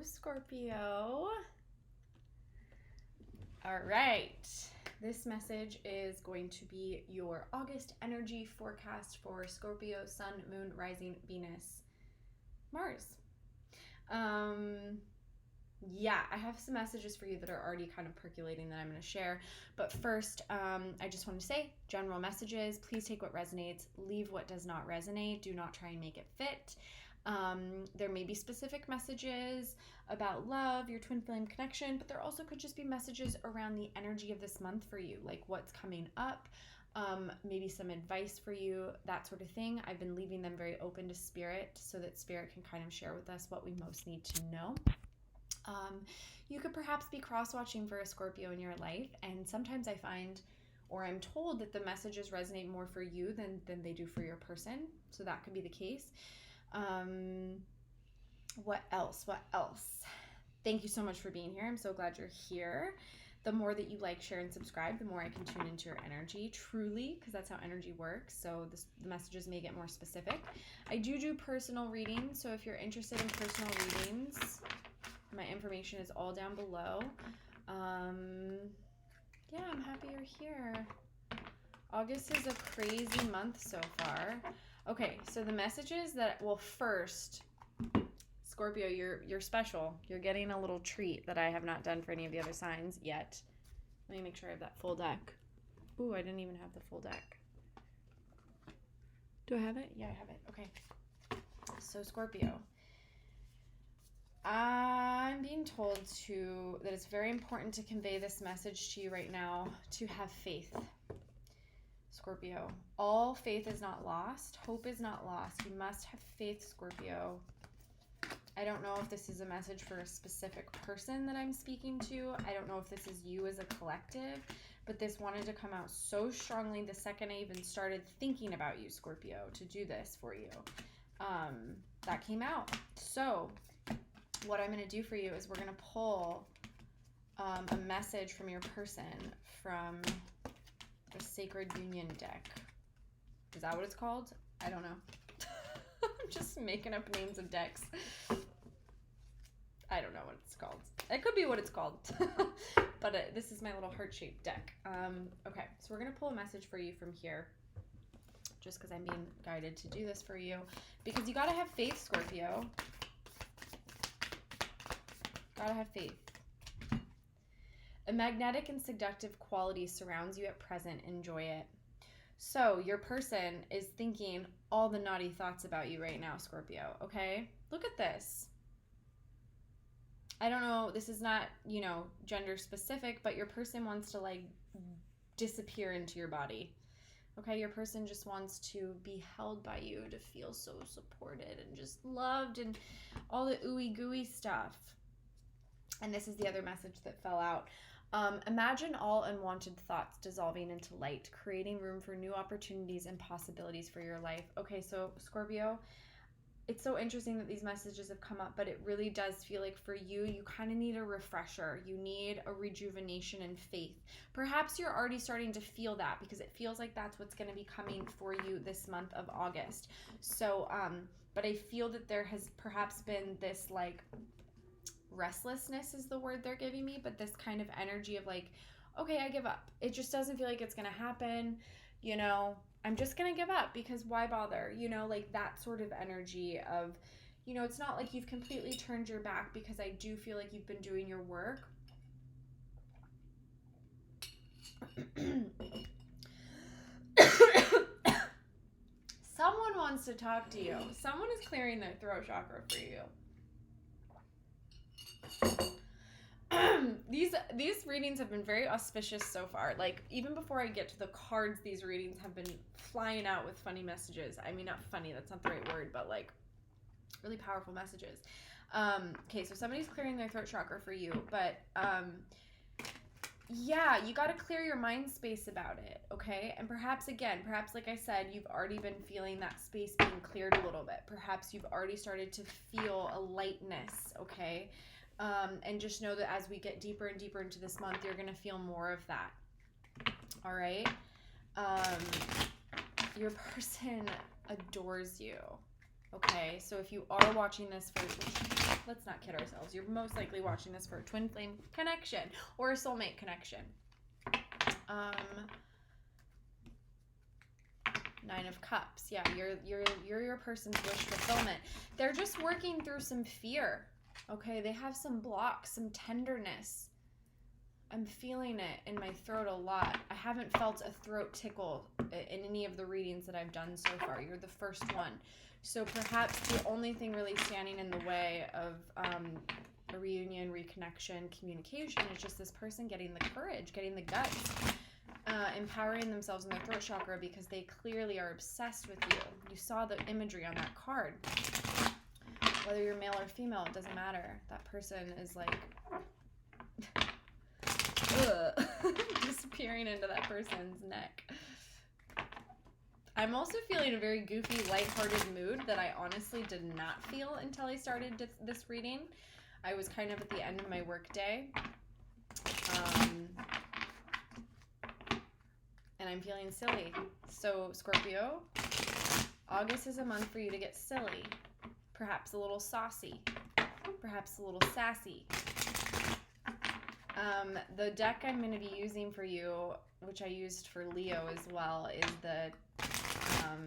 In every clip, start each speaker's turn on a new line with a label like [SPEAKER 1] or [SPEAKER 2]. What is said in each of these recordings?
[SPEAKER 1] Scorpio. All right. This message is going to be your August energy forecast for Scorpio, Sun, Moon, Rising, Venus, Mars. Yeah, I have some messages for you that are already kind of percolating that I'm going to share. But first, I just want to say general messages. Please take what resonates, leave what does not resonate. Do not try and make it fit. There may be specific messages about love, your twin flame connection, but there also could just be messages around the energy of this month for you, like what's coming up, maybe some advice for you, that sort of thing. I've been leaving them very open to spirit so that spirit can kind of share with us what we most need to know. You could perhaps be cross-watching for a Scorpio in your life, and sometimes I find, or I'm told, that the messages resonate more for you than they do for your person, so that could be the case. What else? Thank you so much for being here. I'm so glad you're here. The more that you like, share, and subscribe, the more I can tune into your energy, truly, because that's how energy works. So the messages may get more specific. I do personal readings, so if you're interested in personal readings, my information is all down below. Yeah, I'm happy you're here. August is a crazy month so far. Okay, so the messages that, well, first, Scorpio, you're special. You're getting a little treat that I have not done for any of the other signs yet. Let me make sure I have that full deck. Ooh, I didn't even have the full deck. Do I have it? Yeah, I have it. Okay. So Scorpio, I'm being told that it's very important to convey this message to you right now, to have faith. Scorpio, all faith is not lost. Hope is not lost. You must have faith, Scorpio. I don't know if this is a message for a specific person that I'm speaking to. I don't know if this is you as a collective, but this wanted to come out so strongly the second I even started thinking about you, Scorpio, to do this for you. That came out. So what I'm going to do for you is we're going to pull a message from your person from the Sacred Union deck. Is that what it's called? I don't know. I'm just making up names of decks. I don't know what it's called. It could be what it's called. But this is my little heart-shaped deck. Okay, so we're going to pull a message for you from here. Just because I'm being guided to do this for you. Because you got to have faith, Scorpio. Gotta have faith. A magnetic and seductive quality surrounds you at present. Enjoy it. So your person is thinking all the naughty thoughts about you right now, Scorpio, okay? Look at this. I don't know, this is not, gender specific, but your person wants to like disappear into your body. Okay, your person just wants to be held by you, to feel so supported and just loved and all the ooey gooey stuff. And this is the other message that fell out. Imagine all unwanted thoughts dissolving into light, creating room for new opportunities and possibilities for your life. Okay, so Scorpio, it's so interesting that these messages have come up, but it really does feel like for you, you kind of need a refresher. You need a rejuvenation and faith. Perhaps you're already starting to feel that because it feels like that's what's going to be coming for you this month of August. So, but I feel that there has perhaps been this like restlessness is the word they're giving me, but this kind of energy of like, okay, I give up. It just doesn't feel like it's going to happen. I'm just going to give up because why bother? Like that sort of energy of, it's not like you've completely turned your back because I do feel like you've been doing your work. Someone wants to talk to you. Someone is clearing their throat chakra for you. These readings have been very auspicious so far. Like, even before I get to the cards, these readings have been flying out with funny messages. I mean, not funny, that's not the right word, but like really powerful messages. Okay, so somebody's clearing their throat chakra for you, but yeah, you got to clear your mind space about it, okay? And perhaps like I said, you've already been feeling that space being cleared a little bit. Perhaps you've already started to feel a lightness, okay? And just know that as we get deeper and deeper into this month, you're going to feel more of that. All right? Your person adores you. Okay, so if you are watching this for, let's not kid ourselves, you're most likely watching this for a twin flame connection or a soulmate connection. Nine of Cups. Yeah, you're your person's wish fulfillment. They're just working through some fear. Okay, they have some blocks, some tenderness. I'm feeling it in my throat a lot. I haven't felt a throat tickle in any of the readings that I've done so far. You're the first one. So perhaps the only thing really standing in the way of a reunion, reconnection, communication is just this person getting the courage, getting the guts, empowering themselves in their throat chakra, because they clearly are obsessed with you. You saw the imagery on that card. Whether you're male or female, it doesn't matter. That person is like disappearing into that person's neck. I'm also feeling a very goofy, lighthearted mood that I honestly did not feel until I started this reading. I was kind of at the end of my work day. And I'm feeling silly. So, Scorpio, August is a month for you to get silly. Perhaps a little saucy. Perhaps a little sassy. The deck I'm going to be using for you, which I used for Leo as well, is the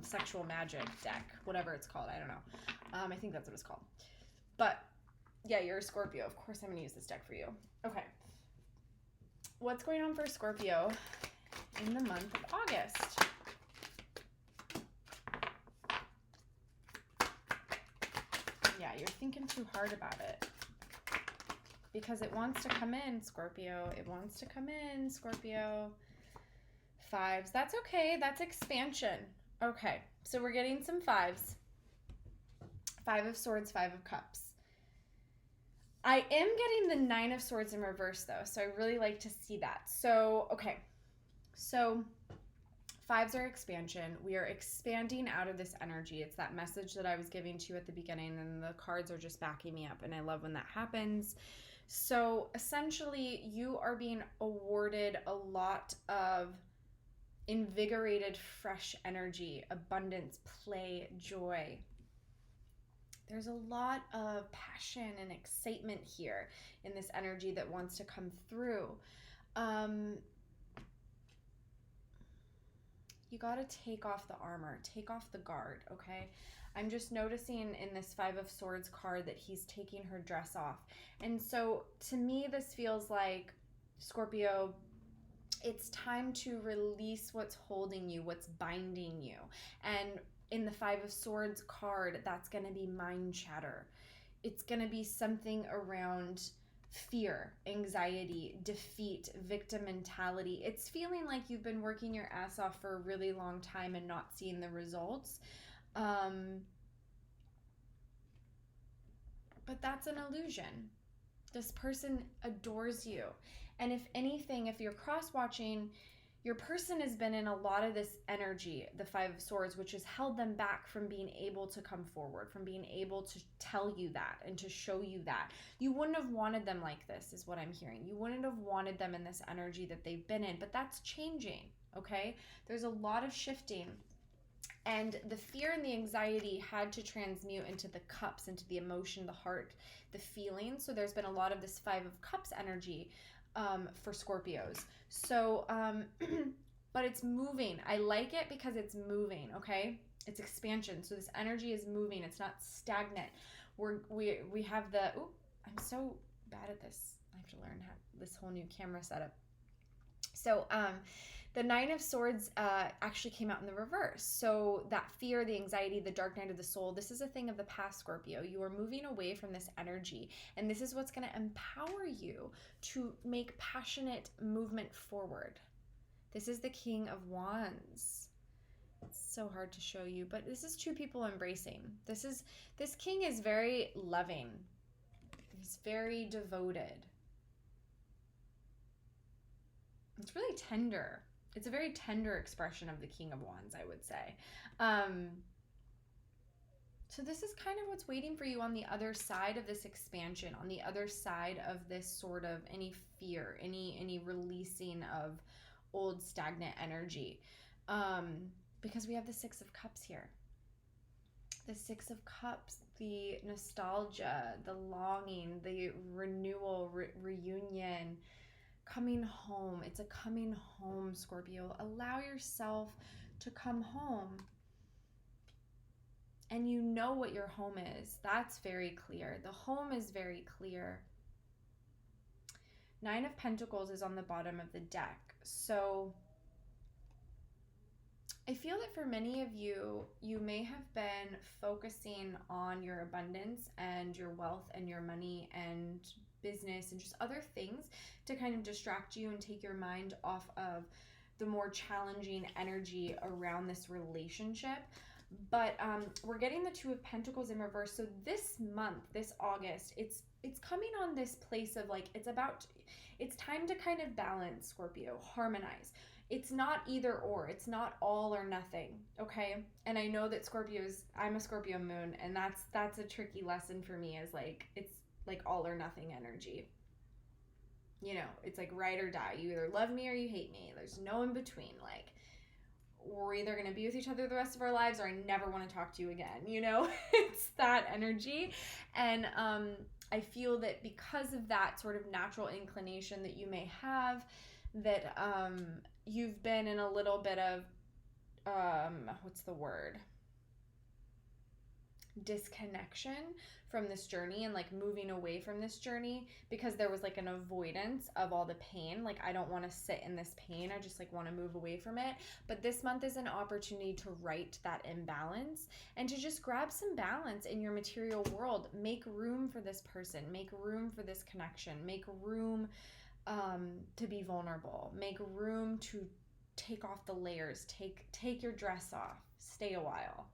[SPEAKER 1] Sexual Magic deck. Whatever it's called. I don't know. I think that's what it's called. But, yeah, you're a Scorpio. Of course I'm going to use this deck for you. Okay. What's going on for Scorpio in the month of August? Yeah, you're thinking too hard about it. Because it wants to come in, Scorpio. It wants to come in, Scorpio. Fives. That's okay. That's expansion. Okay, so we're getting some fives. Five of Swords, Five of Cups. I am getting the Nine of Swords in reverse, though, so I really like to see that. So, okay. So, fives are expansion. We are expanding out of this energy. It's that message that I was giving to you at the beginning, and the cards are just backing me up, and I love when that happens. So essentially, you are being awarded a lot of invigorated, fresh energy, abundance, play, joy. There's a lot of passion and excitement here in this energy that wants to come through. You got to take off the armor, take off the guard, okay? I'm just noticing in this Five of Swords card that he's taking her dress off. And so to me, this feels like, Scorpio, it's time to release what's holding you, what's binding you. And in the Five of Swords card, that's going to be mind chatter. It's going to be something around fear, anxiety, defeat, victim mentality. It's feeling like you've been working your ass off for a really long time and not seeing the results. But that's an illusion. This person adores you. And if anything, if you're cross-watching, your person has been in a lot of this energy, the Five of Swords, which has held them back from being able to come forward, from being able to tell you that and to show you that. You wouldn't have wanted them like this, is what I'm hearing. You wouldn't have wanted them in this energy that they've been in, but that's changing, okay? There's a lot of shifting. And the fear and the anxiety had to transmute into the cups, into the emotion, the heart, the feeling. So there's been a lot of this Five of Cups energy for Scorpios. So, but it's moving. I like it because it's moving, okay? It's expansion. So this energy is moving. It's not stagnant. We have the, I'm so bad at this. I have to learn how this whole new camera setup. So, the Nine of Swords actually came out in the reverse. So that fear, the anxiety, the dark night of the soul, this is a thing of the past, Scorpio. You are moving away from this energy. And this is what's going to empower you to make passionate movement forward. This is the King of Wands. It's so hard to show you, but this is two people embracing. This king is very loving. He's very devoted. It's really tender. It's a very tender expression of the King of Wands, I would say. So this is kind of what's waiting for you on the other side of this expansion, on the other side of this sort of any fear, any releasing of old stagnant energy. Because we have the Six of Cups here. The Six of Cups, the nostalgia, the longing, the renewal, reunion, coming home. It's a coming home, Scorpio. Allow yourself to come home. And you know what your home is. That's very clear. The home is very clear. Nine of Pentacles is on the bottom of the deck. So I feel that for many of you, you may have been focusing on your abundance and your wealth and your money and business and just other things to kind of distract you and take your mind off of the more challenging energy around this relationship. But we're getting the Two of Pentacles in reverse. So this month, this August, it's coming on this place of like, it's time to kind of balance, Scorpio, harmonize. It's not either or. It's not all or nothing, okay? And I know that I'm a Scorpio moon, and that's a tricky lesson for me, is like, it's like all or nothing energy. You know, it's like ride or die. You either love me or you hate me. There's no in between. Like, we're either going to be with each other the rest of our lives, or I never want to talk to you again, you know? It's that energy. And I feel that because of that sort of natural inclination that you may have, that you've been in a little bit of what's the word, disconnection from this journey, and like moving away from this journey because there was like an avoidance of all the pain. Like, I don't want to sit in this pain. I just like want to move away from it. But this month is an opportunity to right that imbalance and to just grab some balance in your material world. Make room for this person. Make room for this connection. Make room to be vulnerable. Make room to take off the layers. Take your dress off. Stay a while.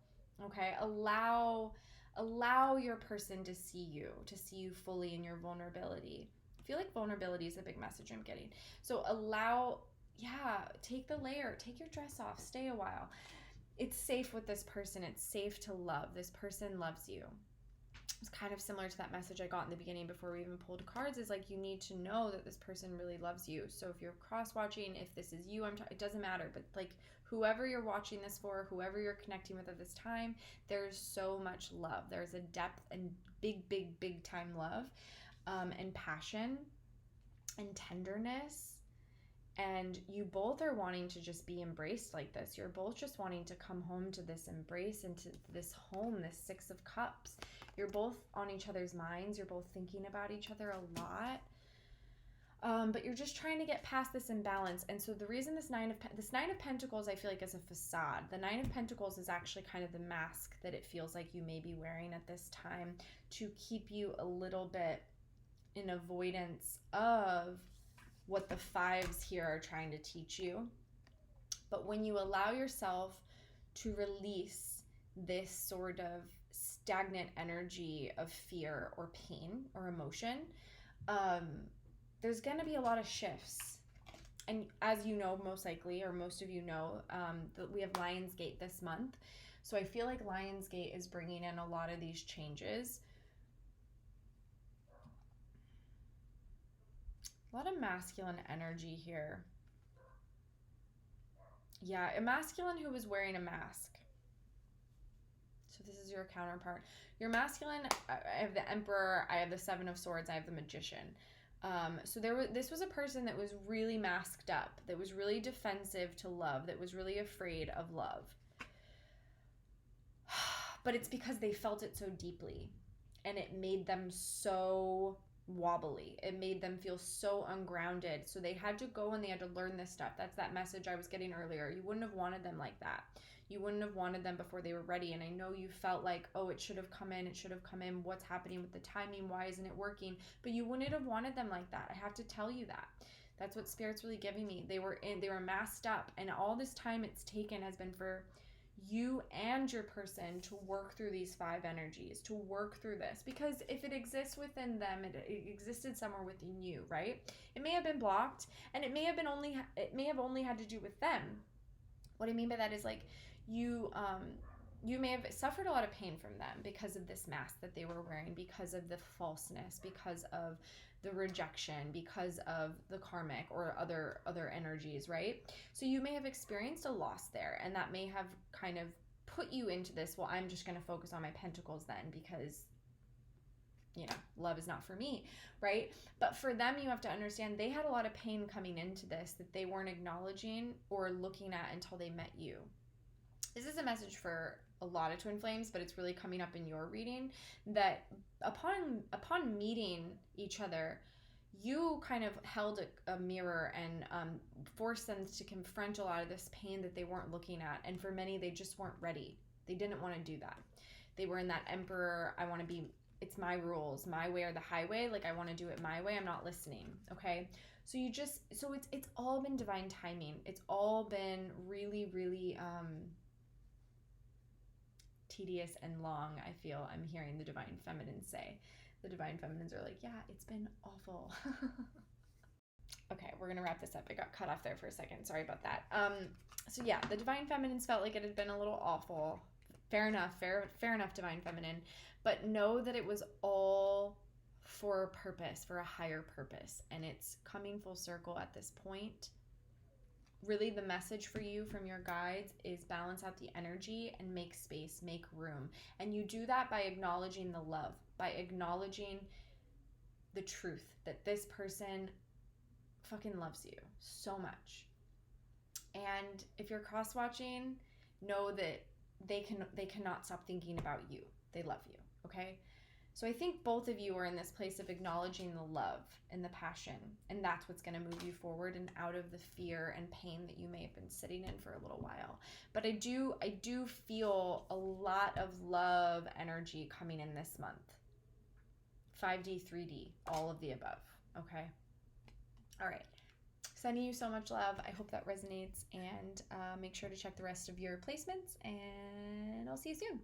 [SPEAKER 1] Okay? Allow your person to see you fully in your vulnerability. I feel like vulnerability is a big message I'm getting. So take the layer, take your dress off, stay a while. It's safe with this person. It's safe to love. This person loves you. It's kind of similar to that message I got in the beginning before we even pulled cards, is like, you need to know that this person really loves you. So if you're cross-watching, if this is you, it doesn't matter, but like, whoever you're watching this for, whoever you're connecting with at this time, there's so much love. There's a depth and big time love, and passion and tenderness. And you both are wanting to just be embraced like this. You're both just wanting to come home to this embrace and to this home, this Six of Cups. You're both on each other's minds. You're both thinking about each other a lot. But you're just trying to get past this imbalance. And so the reason this Nine of Pentacles, I feel like, is a facade. The Nine of Pentacles is actually kind of the mask that it feels like you may be wearing at this time to keep you a little bit in avoidance of what the fives here are trying to teach you. But when you allow yourself to release this sort of stagnant energy of fear or pain or emotion, there's going to be a lot of shifts. And as you know, most likely, or most of you know, that we have Lionsgate this month. So I feel like Lionsgate is bringing in a lot of these changes. A lot of masculine energy here. Yeah, a masculine who was wearing a mask. So this is your counterpart. Your masculine, I have the Emperor, I have the Seven of Swords, I have the Magician. So this was a person that was really masked up, that was really defensive to love, that was really afraid of love. But it's because they felt it so deeply, and it made them so wobbly. It made them feel so ungrounded. So they had to go and they had to learn this stuff. That's that message I was getting earlier. You wouldn't have wanted them like that. You wouldn't have wanted them before they were ready. And I know you felt like, oh, it should have come in. It should have come in. What's happening with the timing? Why isn't it working? But you wouldn't have wanted them like that. I have to tell you that. That's what Spirit's really giving me. They were masked up, and all this time it's taken has been for you and your person to work through these five energies, to work through this. Because if it exists within them, it existed somewhere within you, right? It may have been blocked, and it may have only had to do with them. What I mean by that is, like, you may have suffered a lot of pain from them because of this mask that they were wearing, because of the falseness, because of the rejection, because of the karmic or other energies, right? So you may have experienced a loss there, and that may have kind of put you into this, well, I'm just going to focus on my pentacles then because, you know, love is not for me, right? But for them, you have to understand they had a lot of pain coming into this that they weren't acknowledging or looking at until they met you. This is a message for a lot of twin flames, but it's really coming up in your reading that upon meeting each other, you kind of held a mirror and forced them to confront a lot of this pain that they weren't looking at. And for many, they just weren't ready. They didn't want to do that. They were in that emperor, I want to be, it's my rules, my way or the highway. Like, I want to do it my way. I'm not listening. Okay. So it's all been divine timing. It's all been really, really, tedious and long. I feel I'm hearing the divine feminines say. The divine feminines are like, yeah, it's been awful. Okay, we're gonna wrap this up. I got cut off there for a second. Sorry about that. So yeah, the divine feminines felt like it had been a little awful. Fair enough, fair enough, divine feminine. But know that it was all for a purpose, for a higher purpose, and it's coming full circle at this point. Really, the message for you from your guides is balance out the energy and make space, make room. And you do that by acknowledging the love, by acknowledging the truth that this person fucking loves you so much. And if you're cross-watching, know that they cannot stop thinking about you. They love you, okay? So I think both of you are in this place of acknowledging the love and the passion, and that's what's going to move you forward and out of the fear and pain that you may have been sitting in for a little while. But I do feel a lot of love energy coming in this month. 5D, 3D, all of the above, okay? All right. Sending you so much love. I hope that resonates, and make sure to check the rest of your placements, and I'll see you soon.